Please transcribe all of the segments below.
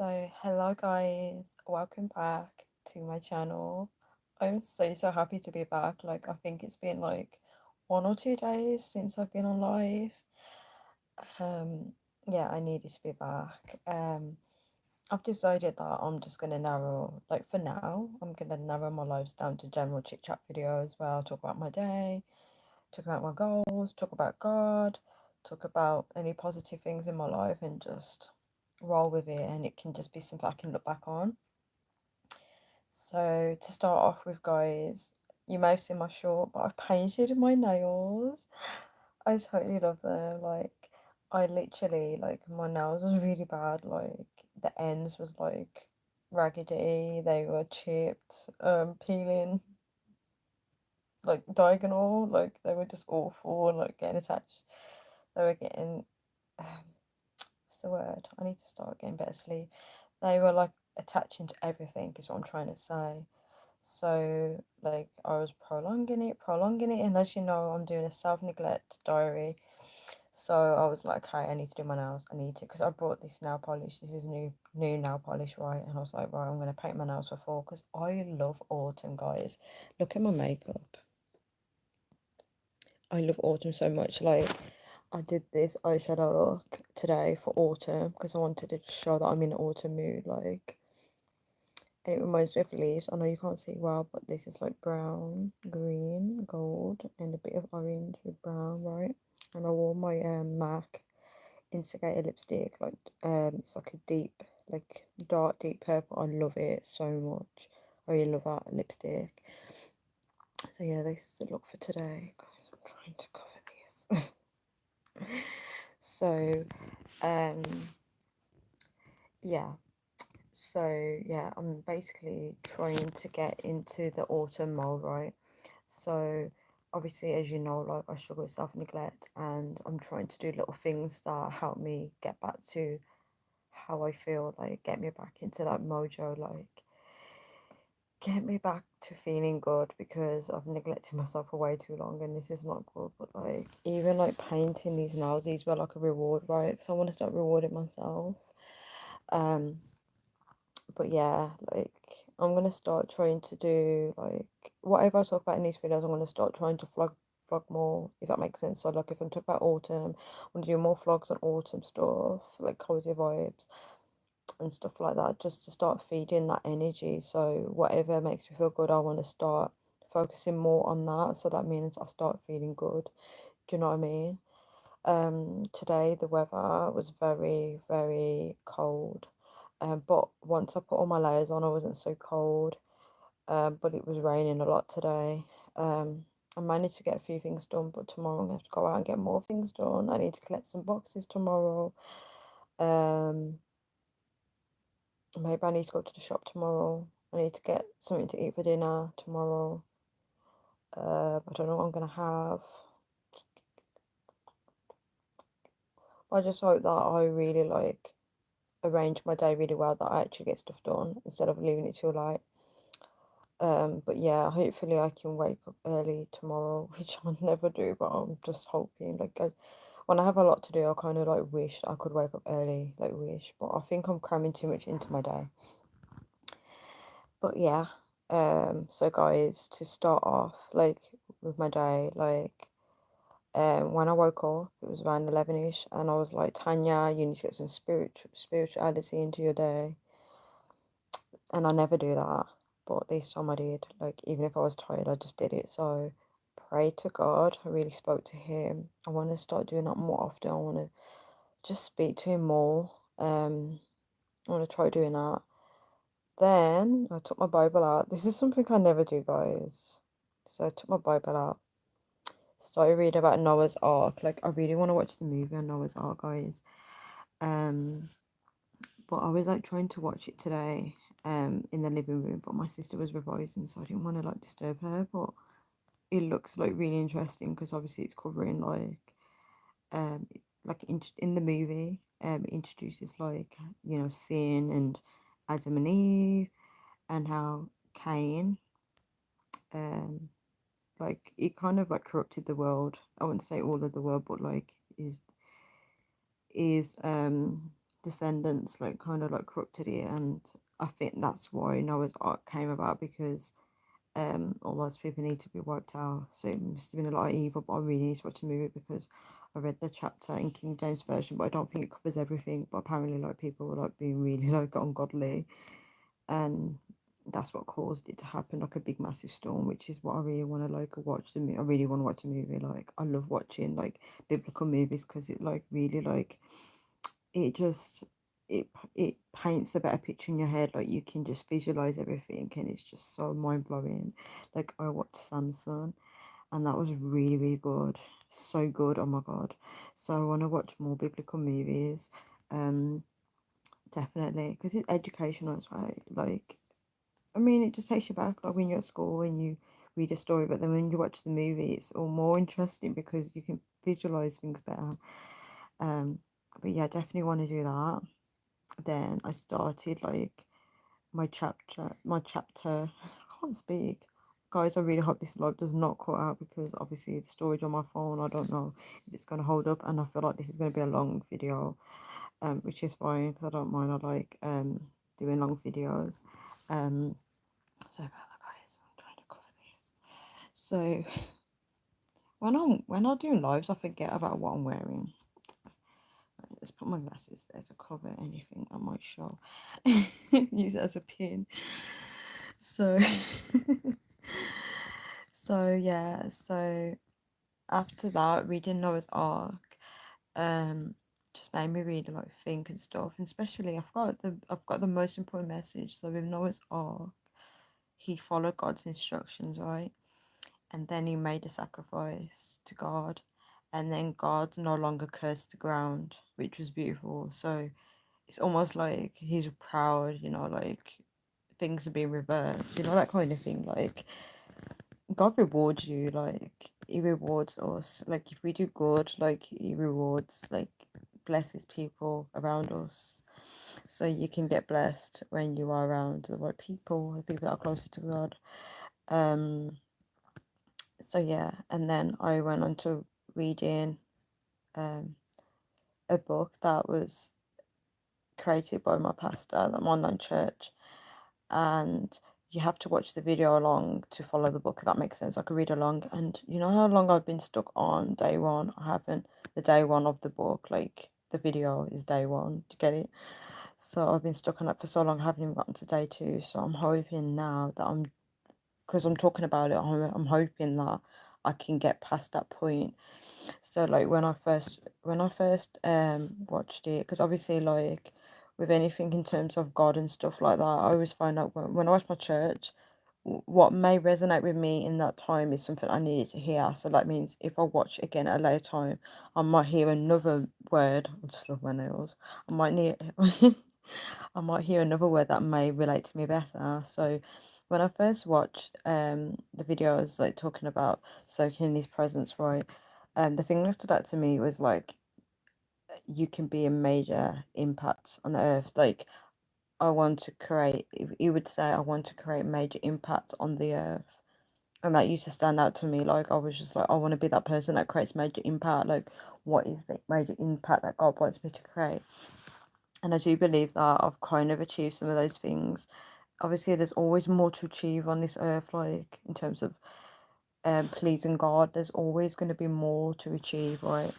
Hello guys, welcome back to my channel. I'm so happy to be back. Like, I think it's been like 1 or 2 days since I've been on live. Um, yeah, I needed to be back. I've decided that I'm just gonna narrow, like for now, I'm gonna narrow my lives down to general chit chat videos where I'll talk about my day, talk about my goals, talk about God, talk about any positive things in my life, and just roll with it. And it can just be something I can look back on. So to start off with, guys, you may have seen my short, but I've painted my nails. I totally love them. Like, I literally, like, my nails was really bad. Like, the ends was like raggedy. They were chipped, peeling like diagonal. Like, they were just awful and like getting attached. They were getting what's the word? I need to start getting better sleep. They were like attaching to everything, is what I'm trying to say. So, like, I was prolonging it, and as you know, I'm doing a self neglect diary. So I was like, hey, I need to do my nails. I need to, because I brought this nail polish. This is new nail polish, right? And I was like, right, I'm gonna paint my nails for fall because I love autumn, guys. Look at my makeup. I love autumn so much. Like, I did this eyeshadow look today for autumn because I wanted to show that I'm in autumn mood. Like, and it reminds me of leaves. I know you can't see well, but this is like brown, green, gold, and a bit of orange with brown, right? And I wore my MAC Instigator lipstick. Like, it's like a deep, like dark, deep purple. I love it so much. I really love that lipstick. So yeah, this is the look for today, guys. I'm trying to cover this. So, um, yeah. So yeah, I'm basically trying to get into the autumn mode, right? So obviously, as you know, like, I struggle with self-neglect, and I'm trying to do little things that help me get back to how I feel, like get me back into that mojo, like get me back to feeling good, because I've neglected myself for way too long and this is not good. But like, even like painting these nails, these were like a reward, right? So I want to start rewarding myself. Um but yeah, like, I'm gonna start trying to do like whatever I talk about in these videos. I'm gonna start trying to vlog more, if that makes sense. So like, if I'm talking about autumn, I'm gonna do more vlogs on autumn stuff, like cozy vibes and stuff like that, just to start feeding that energy. So whatever makes me feel good, I want to start focusing more on that, so that means I start feeling good. Do you know what I mean? Today the weather was very cold, but once I put all my layers on, I wasn't so cold. But it was raining a lot today. I managed to get a few things done, but tomorrow I'm gonna have to go out and get more things done. I need to collect some boxes tomorrow. um Maybe I need to go to the shop tomorrow. I need to get something to eat for dinner tomorrow. I don't know what I'm gonna have. I just hope that I really like arrange my day really well, that I actually get stuff done instead of leaving it too late. But yeah, hopefully I can wake up early tomorrow, which I never do, but I'm just hoping. Like, when I have a lot to do, I kind of like wish I could wake up early, like wish. But I think I'm cramming too much into my day. But yeah, so guys, to start off, like, with my day, like, when I woke up, it was around 11ish, and I was like, Tanya, you need to get some spirituality into your day. And I never do that, but this time I did. Like, even if I was tired, I just did it. So pray to God. I really spoke to him. I want to start doing that more often. I want to just speak to him more. I want to try doing that. Then I took my Bible out. This is something I never do, guys. So I took my Bible out, started reading about Noah's Ark. Like, I really want to watch the movie on Noah's Ark, guys. Um, but I was like trying to watch it today, in the living room, but my sister was revising, so I didn't want to like disturb her. But it looks like really interesting because obviously it's covering um, in the movie, it introduces, like, sin and Adam and Eve, and how Cain, um like, it kind of like corrupted the world. I wouldn't say all of the world, but like is descendants like kind of like corrupted it, and I think that's why Noah's Ark came about, because all those people need to be wiped out. So it must have been a lot of evil, but I really need to watch the movie because I read the chapter in King James Version, but I don't think it covers everything. But apparently, like, people were like being really like ungodly, and that's what caused it to happen, like a big massive storm, which is what I really want to like watch the movie. I really want to watch a movie. Like, I love watching like biblical movies because it like really like it just it paints a better picture in your head. Like, you can just visualize everything, and it's just so mind blowing. Like, I watched Samson, and that was really really good, so good. Oh my god! So I want to watch more biblical movies. Um, definitely, because it's educational as well. Like, I mean, it just takes you back, like when you're at school and you read a story, but then when you watch the movie, it's all more interesting because you can visualize things better. Um, but yeah, definitely want to do that. Then I started like my chapter. I can't speak. Guys, I really hope this live does not cut out because obviously the storage on my phone, I don't know if it's going to hold up, and I feel like this is going to be a long video, which is fine because I don't mind. I like doing long videos. Um, so about that, guys, I'm trying to cover this. So when I'm doing lives, I forget about what I'm wearing. Let's put my glasses there to cover anything I might show. Use it as a pin. So, so yeah. So after that, reading Noah's Ark, um, just made me really like think and stuff. And especially, I've got the most important message. So with Noah's Ark, he followed God's instructions, right? And then he made a sacrifice to God, and then God no longer cursed the ground, which was beautiful. So it's almost like he's proud, like things are being reversed, that kind of thing. Like, God rewards you, like he rewards us. Like, if we do good, like he rewards, like blesses people around us. So you can get blessed when you are around the right people, the people that are closer to God. Um, so yeah, and then I went on to reading um a book that was created by my pastor at my online church, and you have to watch the video along to follow the book, if that makes sense. I could read along, and you know how long I've been stuck on day one? I haven't. The day one of the book, like the video is day one. To get it? So I've been stuck on it for so long, I haven't even gotten to day two. So I'm hoping now that because I'm talking about it, I'm hoping that I can get past that point. So like when I first watched it, because obviously like with anything in terms of God and stuff like that, I always find out when I watch my church, what may resonate with me in that time is something I needed to hear. So that means if I watch again at a later time, I might hear another word. I just love my nails. I might need I might hear another word that may relate to me better. So when I first watched the videos like talking about soaking in his presence, right? The thing that stood out to me was like you can be a major impact on the earth. Like, I want to create. If you would say I want to create major impact on the earth, and that used to stand out to me. Like, I was just like, I want to be that person that creates major impact. Like, what is the major impact that God wants me to create? And I do believe that I've kind of achieved some of those things. Obviously, there's always more to achieve on this earth. Like, in terms of pleasing God, there's always going to be more to achieve, right?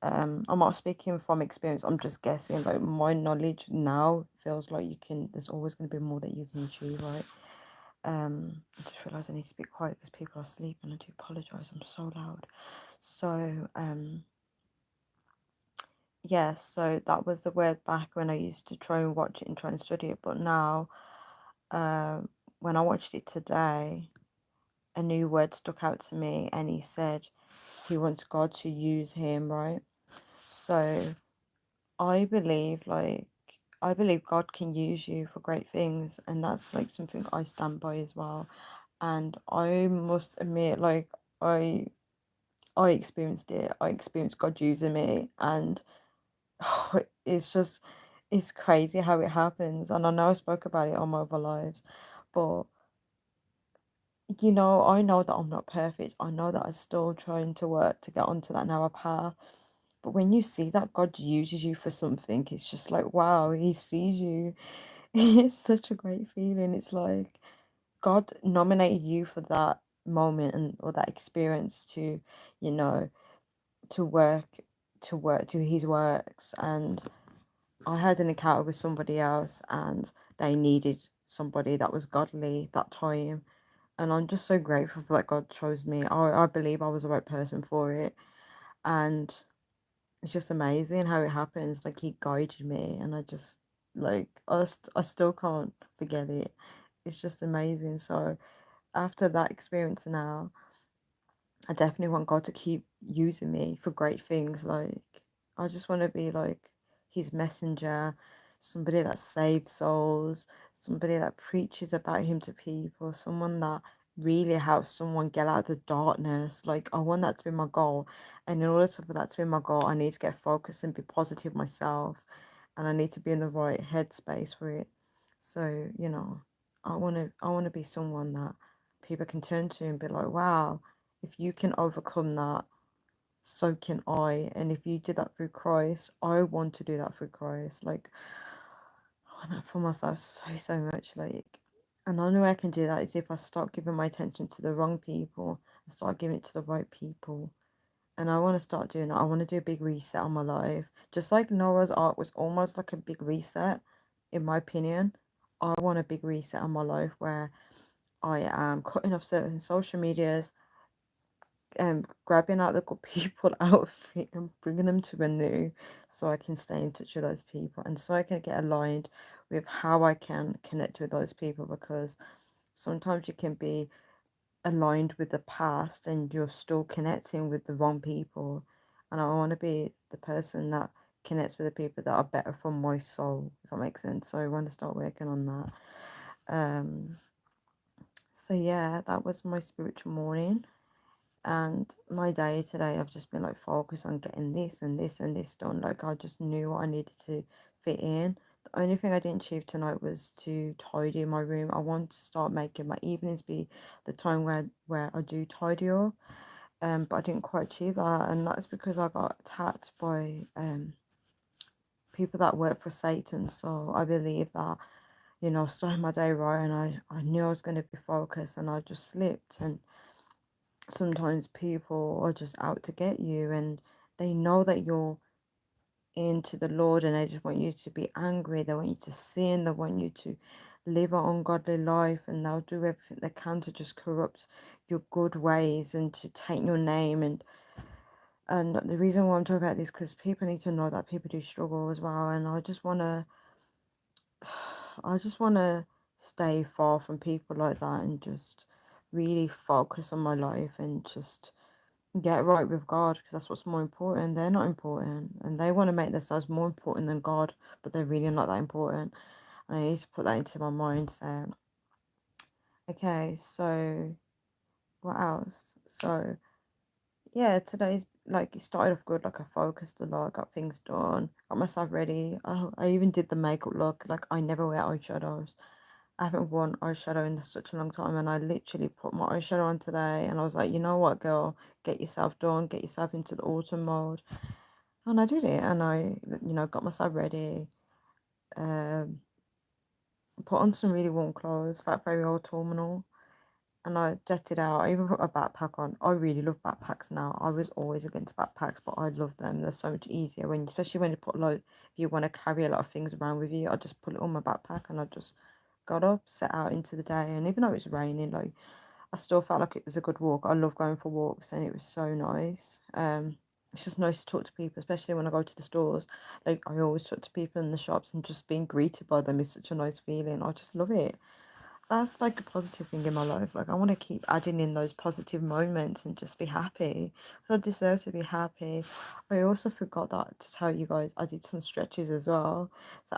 I'm not speaking from experience. I'm just guessing. Like, my knowledge now feels like there's always going to be more that you can achieve, right? I just realised I need to be quiet because people are asleep, and I do apologise. I'm so loud. So yeah. So that was the word back when I used to try and watch it and try and study it. But now, when I watched it today, a new word stuck out to me, and he said he wants God to use him, right? So I believe like I believe God can use you for great things, and that's like something I stand by as well. And I must admit, like I I experienced it. I experienced God using me, and it's just it's crazy how it happens. And I know I spoke about it on my other lives, but I know that I'm not perfect. I know that I'm still trying to work to get onto that narrow path. But when you see that God uses you for something, it's just like, wow, He sees you. It's such a great feeling. It's like God nominated you for that moment and or that experience to, you know, to work do His works. And I had an encounter with somebody else, and they needed somebody that was godly that time. And I'm just so grateful for that God chose me. I believe I was the right person for it. And it's just amazing how it happens. Like He guided me, and I just like I still can't forget it. It's just amazing. So after that experience now, I definitely want God to keep using me for great things. Like, I just want to be like His messenger, somebody that saves souls, somebody that preaches about Him to people, someone that really helps someone get out of the darkness. Like, I want that to be my goal. And in order for that to be my goal, I need to get focused and be positive myself. And I need to be in the right headspace for it. So, I want to be someone that people can turn to and be like, wow, if you can overcome that, so can I. And if you did that through Christ, I want to do that through Christ. Like, I want that for myself so much. Like, and the only way I can do that is if I start giving my attention to the wrong people and start giving it to the right people. And I want to start doing that. I want to do a big reset on my life. Just like Noah's Ark was almost like a big reset, in my opinion. I want a big reset on my life where I am cutting off certain social medias, grabbing out the good people out of it and bringing them to a new, so I can stay in touch with those people and so I can get aligned with how I can connect with those people, because sometimes you can be aligned with the past and you're still connecting with the wrong people. And I want to be the person that connects with the people that are better for my soul, if that makes sense. So I want to start working on that. So yeah, that was my spiritual morning. And my day today, I've just been like focused on getting this and this and this done. Like I just knew what I needed to fit in. The only thing I didn't achieve tonight was to tidy my room. I want to start making my evenings be the time where I do tidy up. But I didn't quite achieve that, and that's because I got attacked by people that work for Satan. So I believe that, starting my day right, and I knew I was going to be focused, and I just slipped. And sometimes people are just out to get you, and they know that you're into the Lord, and they just want you to be angry. They want you to sin. They want you to live an ungodly life, and they'll do everything they can to just corrupt your good ways and to take your name. And the reason why I'm talking about this, because people need to know that people do struggle as well, and I just want to stay far from people like that and just really focus on my life and just get right with God, because that's what's more important. They're not important, and they want to make themselves more important than God, but they're really not that important. And I need to put that into my mindset. Okay, so what else? So yeah, today's like it started off good. Like I focused a lot, got things done, got myself ready. I even did the makeup look. Like I never wear eyeshadows. I haven't worn eyeshadow in such a long time, and I literally put my eyeshadow on today, and I was like, you know what, girl, get yourself done, get yourself into the autumn mode, and I did it, and got myself ready, um, put on some really warm clothes, felt very autumnal, and I jetted out. I even put a backpack on. I really love backpacks now. I was always against backpacks, but I love them. They're so much easier especially when you put if you want to carry a lot of things around with you. I just put it on my backpack and I just got up, set out into the day. And even though it's raining, like I still felt like it was a good walk. I love going for walks, and it was so nice. It's just nice to talk to people, especially when I go to the stores. Like I always talk to people in the shops, and just being greeted by them is such a nice feeling. I just love it. That's like a positive thing in my life. Like I want to keep adding in those positive moments and just be happy. Because I deserve to be happy. I also forgot that to tell you guys, I did some stretches as well. So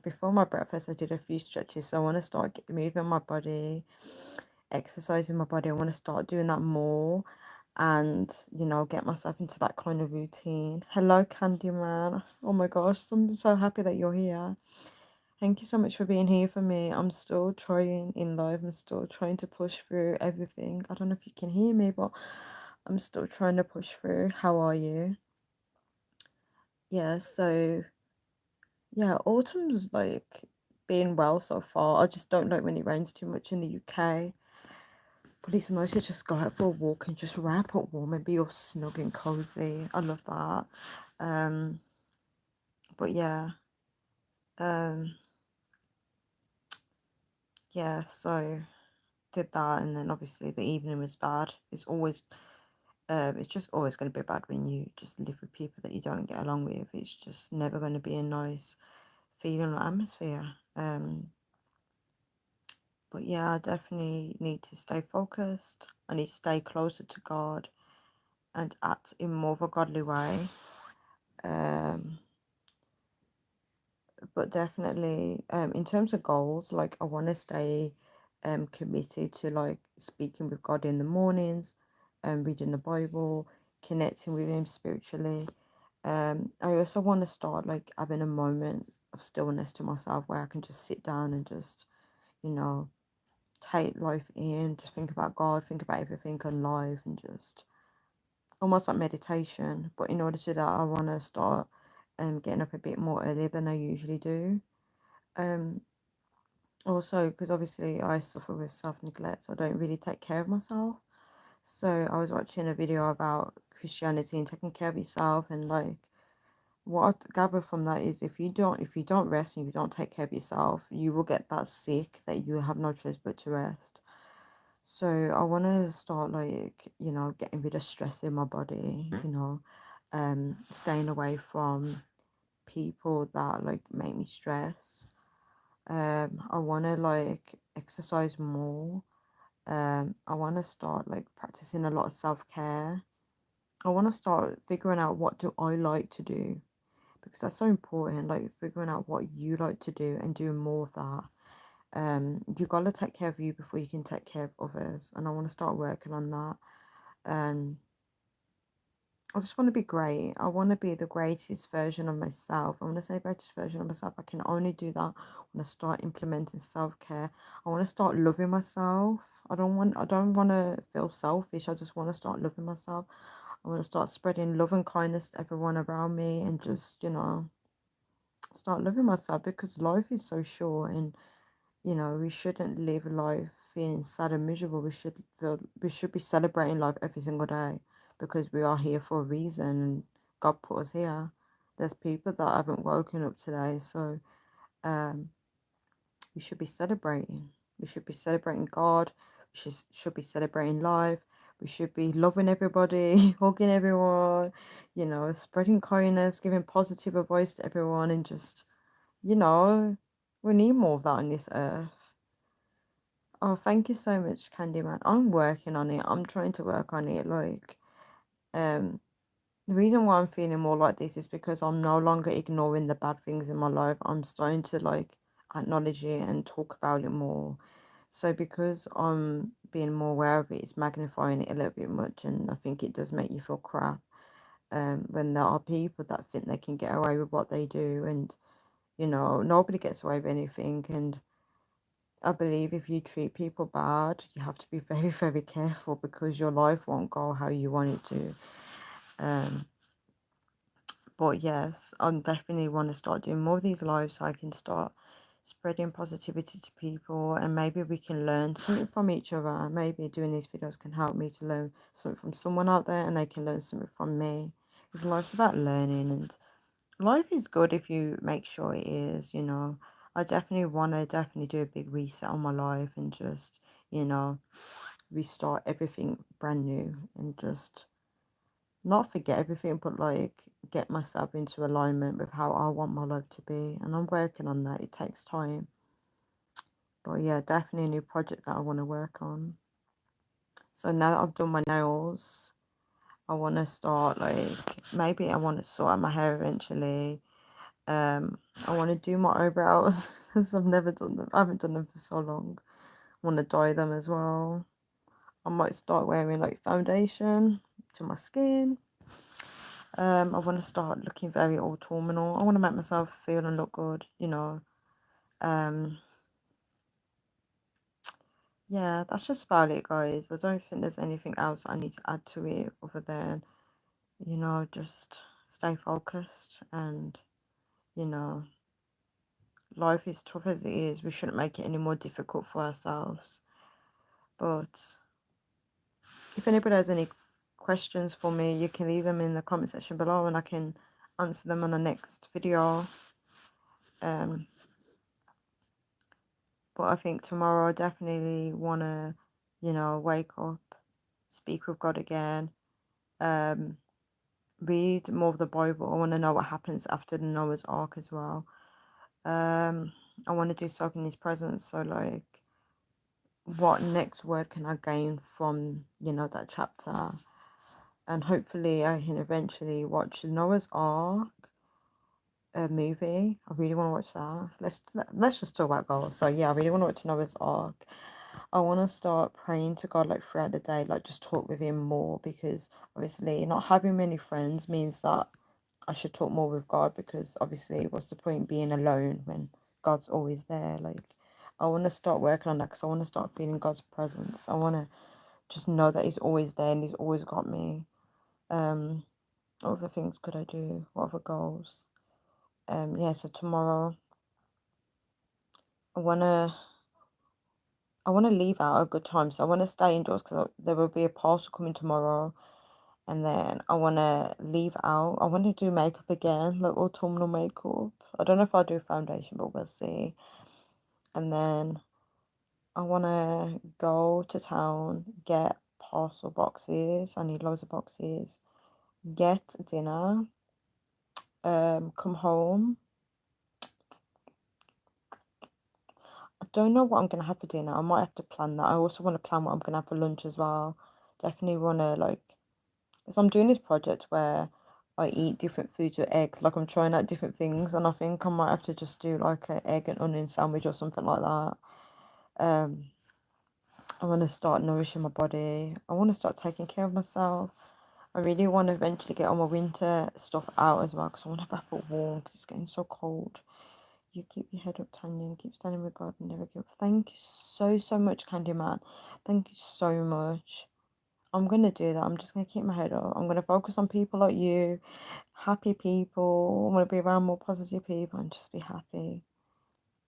before my breakfast, I did a few stretches. So I want to start moving my body, exercising my body. I want to start doing that more, and get myself into that kind of routine. Hello, Candyman. Oh my gosh, I'm so happy that you're here. Thank you so much for being here for me. I'm still trying in life. I'm still trying to push through everything. I don't know if you can hear me, but I'm still trying to push through. How are you? yeah, so yeah, autumn's like been well so far. I just don't like when it rains too much in the UK. But it's nice to just go out for a walk and just wrap up warm and be all snug and cozy. I love that. Um, but yeah, um, yeah, so did that, and then obviously the evening was bad. It's just always going to be bad when you just live with people that you don't get along with. It's just never going to be a nice feeling or atmosphere. But yeah, I definitely need to stay focused. I need to stay closer to God and act in more of a godly way. Um, but definitely, in terms of goals, like I want to stay committed to like speaking with God in the mornings, reading the Bible, connecting with Him spiritually. I also want to start like having a moment of stillness to myself where I can just sit down and just, you know, take life in, just think about God, think about everything in life, and just almost like meditation. But in order to do that, I want to start getting up a bit more earlier than I usually do. Um, Also, because obviously I suffer with self neglect, I don't really take care of myself. So I was watching a video about Christianity and taking care of yourself, and like what I gather from that is if you don't rest and you don't take care of yourself, you will get that sick that you have no choice but to rest. So I want to start like, getting rid of stress in my body, staying away from people that like make me stress. I want to like exercise more. I want to start like practicing a lot of self-care. I want to start figuring out what do I like to do, because that's so important, like figuring out what you like to do and doing more of that. You gotta take care of you before you can take care of others, and I want to start working on that. um I just want to be great. I want to be the greatest version of myself. I want to say greatest version of myself. I can only do that when I start implementing self-care. I want to start loving myself. I don't want to feel selfish. I just want to start loving myself. I want to start spreading love and kindness to everyone around me, and just, start loving myself, because life is so short, and we shouldn't live life feeling sad and miserable. We should be celebrating life every single day, because we are here for a reason, and God put us here. There's people that haven't woken up today, so um we should be celebrating. We should be celebrating God. We should be celebrating life. We should be loving everybody, hugging everyone, spreading kindness, giving positive advice to everyone, and just, you know, we need more of that on this earth. Oh, thank you so much, Candyman. I'm working on it. I'm trying to work on it. Like, um, the reason why I'm feeling more like this is because I'm no longer ignoring the bad things in my life. I'm starting to like acknowledge it and talk about it more. So because I'm being more aware of it, it's magnifying it a little bit much, and I think it does make you feel crap. When there are people that think they can get away with what they do, and nobody gets away with anything, and I believe if you treat people bad, you have to be very, very careful, because your life won't go how you want it to. Um, but yes, I'm definitely want to start doing more of these lives, so I can start spreading positivity to people, and maybe we can learn something from each other. Maybe doing these videos can help me to learn something from someone out there, and they can learn something from me. Because life's about learning, and life is good if you make sure it is. I definitely want to definitely do a big reset on my life, and just, you know, restart everything brand new, and just not forget everything, but like get myself into alignment with how I want my life to be. And I'm working on that. It takes time. But yeah, definitely a new project that I want to work on. So now that I've done my nails, I want to start like, maybe I want to sort out my hair eventually. I want to do my eyebrows because I've never done them. I haven't done them for so long. I want to dye them as well. I might start wearing like foundation to my skin. I want to start looking very autumnal. I want to make myself feel and look good. Um, yeah, that's just about it, guys. I don't think there's anything else I need to add to it other than, just stay focused. And, you know, life is tough as it is. We shouldn't make it any more difficult for ourselves. But if anybody has any questions for me, you can leave them in the comment section below and I can answer them on the next video. But I think tomorrow I definitely want to, you know, wake up, speak with God again, read more of the Bible. I want to know what happens after the Noah's Ark as well. I want to do soak in His presence. So, like, what next word can I gain from, you know, that chapter? And hopefully I can eventually watch the Noah's Ark movie. I really want to watch that. Let's just talk about goals. So yeah, I really want to watch Noah's Ark. I want to start praying to God like throughout the day, like just talk with Him more, because obviously not having many friends means that I should talk more with God, because obviously what's the point being alone when God's always there? Like, I want to start working on that because I want to start feeling God's presence. I want to just know that He's always there and He's always got me. What other things could I do? What other goals? Yeah, so tomorrow I wanna leave out a good time. So I wanna stay indoors because there will be a parcel coming tomorrow, and then I wanna leave out. I wanna do makeup again, like autumnal makeup. I don't know if I'll do foundation, but we'll see. And then I wanna go to town, get parcel boxes. I need loads of boxes. Get dinner. Come home. I don't know what I'm gonna have for dinner. I might have to plan that. I also want to plan what I'm gonna have for lunch as well. Definitely wanna, like, because I'm doing this project where I eat different foods with eggs. Like, I'm trying out different things, and I think I might have to just do like an egg and onion sandwich or something like that. Um, I want to start nourishing my body. I want to start taking care of myself. I really want to eventually get all my winter stuff out as well, because I want to wrap it warm because it's getting so cold. You keep your head up, Tanya, and keep standing with God and never give up. Thank you so much, Candyman. Thank you so much. I'm going to do that. I'm just going to keep my head up. I'm going to focus on people like you, happy people. I want to be around more positive people and just be happy.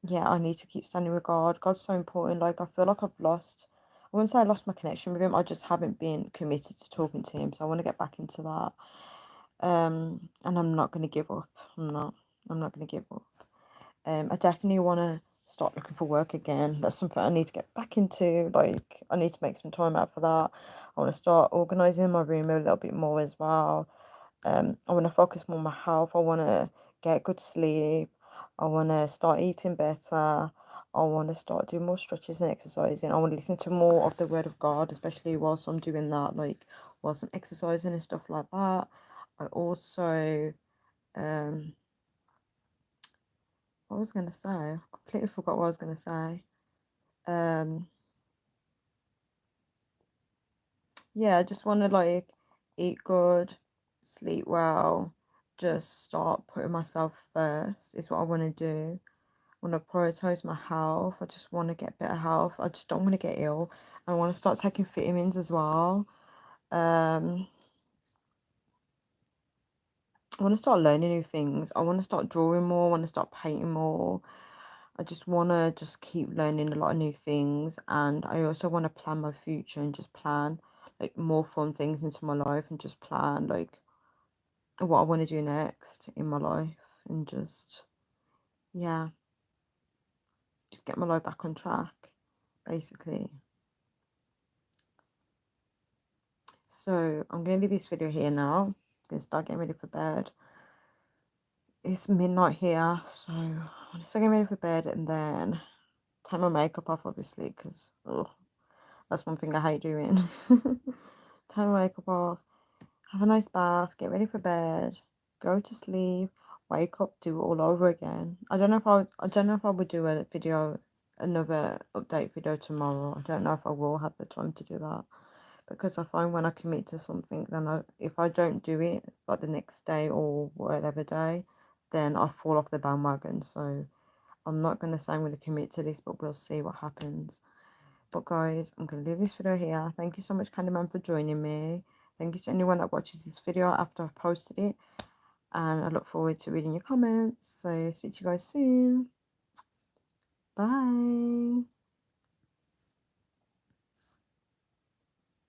Yeah, I need to keep standing with God. God's so important. Like, I feel like I've lost, I wouldn't say I lost my connection with Him. I just haven't been committed to talking to Him. So I want to get back into that. And I'm not going to give up. I'm not going to give up. I definitely want to start looking for work again. That's something I need to get back into. Like, I need to make some time out for that. I want to start organising my room a little bit more as well. I want to focus more on my health. I want to get good sleep. I want to start eating better. I want to start doing more stretches and exercising. I want to listen to more of the Word of God, especially whilst I'm doing that, like whilst I'm exercising and stuff like that. I also, what was I going to say? I completely forgot what I was going to say. Yeah, I just want to, like, eat good, sleep well, just start putting myself first is what I want to do. I want to prioritize my health. I just want to get better health. I just don't want to get ill. I want to start taking vitamins as well. Um, I want to start learning new things. I want to start drawing more. I want to start painting more. I just want to just keep learning a lot of new things. And I also want to plan my future and just plan, like, more fun things into my life and just plan, like, what I want to do next in my life, and just, yeah, just get my life back on track, basically. So I'm going to leave this video here now. I'm going to start getting ready for bed. It's midnight here, so I'm going to start getting ready for bed and then take my makeup off, obviously, because that's one thing I hate doing. Take my makeup off, have a nice bath, get ready for bed, go to sleep, wake up, do it all over again. I don't know if I would do a video, another update video tomorrow. I don't know if I will have the time to do that, because I find when I commit to something, then if I don't do it like the next day or whatever day, then I fall off the bandwagon. So I'm not going to say I'm going to commit to this, but we'll see what happens. But guys, I'm going to leave this video here. Thank you so much, Candyman, for joining me. Thank you to anyone that watches this video after I've posted it. and I look forward to reading your comments. So speak to you guys soon. Bye.